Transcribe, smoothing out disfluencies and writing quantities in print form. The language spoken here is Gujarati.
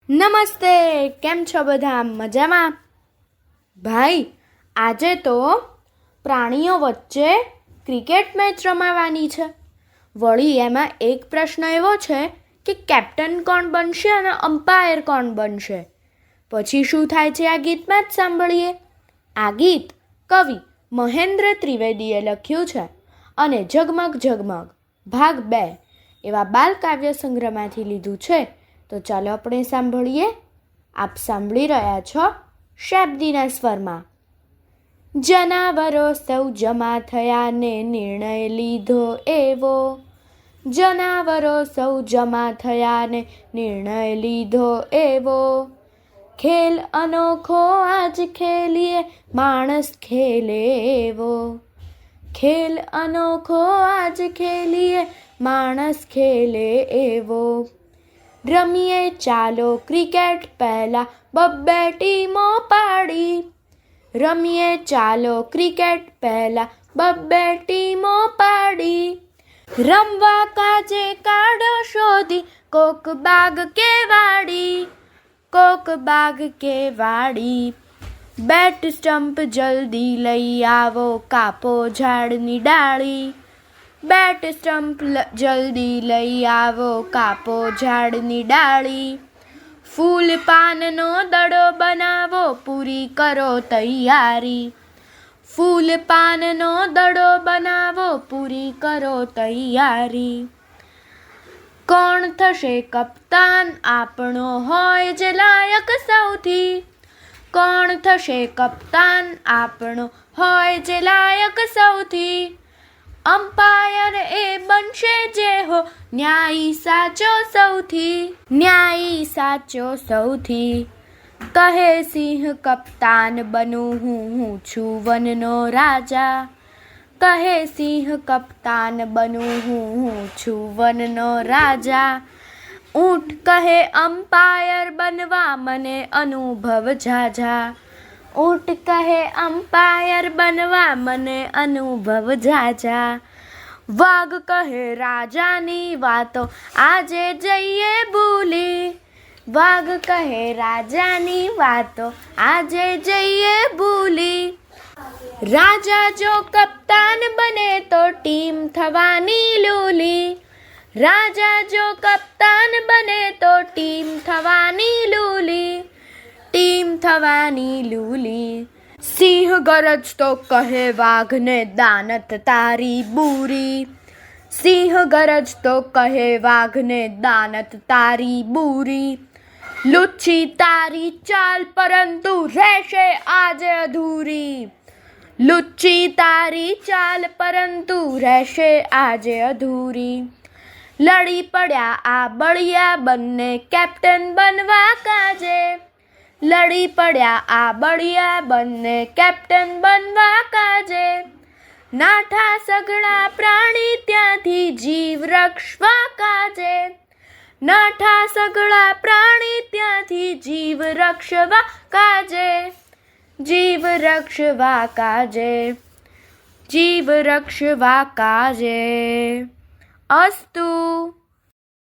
નમસ્તે, કેમ છો બધા? મજામાં? ભાઈ, આજે તો પ્રાણીઓ વચ્ચે ક્રિકેટ મેચ રમાવાની છે. વળી એમાં એક પ્રશ્ન એવો છે કે કેપ્ટન કોણ બનશે અને અમ્પાયર કોણ બનશે. પછી શું થાય છે આ ગીતમાં જ સાંભળીએ. આ ગીત કવિ મહેન્દ્ર ત્રિવેદીએ લખ્યું છે અને ઝગમગ ઝગમગ ભાગ 2 એવા બાલકાવ્ય સંગ્રહમાંથી લીધું છે. તો ચાલો આપણે સાંભળીએ. આપ સાંભળી રહ્યા છો શાબ્દીના સ્વરમાં. જનાવરો સૌ જમા થયા ને નિર્ણય લીધો એવો. જનાવરો સૌ જમા થયા ને નિર્ણય લીધો એવો. ખેલ અનોખો આજ ખેલીએ માણસ ખેલે એવો. ખેલ અનોખો આજ ખેલીએ માણસ ખેલે એવો. રમીએ ચાલો ક્રિકેટ પહેલા બબ્બે ટીમો પાડી. રમીએ ચાલો ક્રિકેટ પહેલા બબ્બે ટીમો પાડી. રમવા કાજે કાઢો શોધી કોક બાગ કે વાડી. કોક બાગ કે વાડી. બેટ સ્ટમ્પ જલ્દી લઈ આવો કાપો ઝાડની ડાળી. બેટ સ્ટમ્પ જલ્દી લઈ આવો કાપો ઝાડની ડાળી. ફૂલ પાનનો દડો બનાવો પૂરી કરો તૈયારી. ફૂલ પાનનો દડો બનાવો પૂરી કરો તૈયારી. કોણ થશે કપ્તાન આપણો હોય જે લાયક સૌથી. કોણ થશે કપ્તાન આપણો હોય જે લાયક સૌથી. અમ્પાયર એ બનશે જે હો ન્યાયી સાચો સૌથી. ન્યાયી સાચો સૌથી. કહે સિંહ કપ્તાન બનું હું છું વનનો રાજા. કહે સિંહ કપ્તાન બનું હું છું વનનો રાજા. ઊંટ કહે અમ્પાયર બનવા મને અનુભવ ઝાઝા. ઊંટ કહે અમ્પાયર બનવા મને અનુભવ ઝાઝા. વાઘ કહે રાજાની વાતો આજે જઈએ ભૂલી. વાઘ કહે રાજાની વાતો આજે જઈએ ભૂલી. રાજા જો કપ્તાન બને તો ટીમ થવાની લૂલી. રાજા જો કપ્તાન બને તો ટીમ થવાની લૂલી. ટીમ થવાની લૂલી. સિંહ ગરજતો કહે વાઘને દાનત તારી બૂરી. સિંહ ગરજતો કહે વાઘને દાનત તારી બૂરી. લુચ્છી તારી ચાલ પરંતુ રહેશે આજે અધૂરી. લુચ્છી તારી ચાલ પરંતુ રહેશે આજે અધૂરી. લડી પડ્યા આ બળિયા બંને કેપ્ટન બનવા કાજે. લડી પડ્યા આ બળિયા બંને કેપ્ટન બનવા કાજે. નાઠા સઘળા પ્રાણી ત્યાંથી જીવ રક્ષવા કાજે. નાઠા સઘળા પ્રાણી ત્યાંથી જીવ રક્ષવા કાજે. જીવ રક્ષવા કાજે. જીવ રક્ષવા કાજે. અસ્તુ.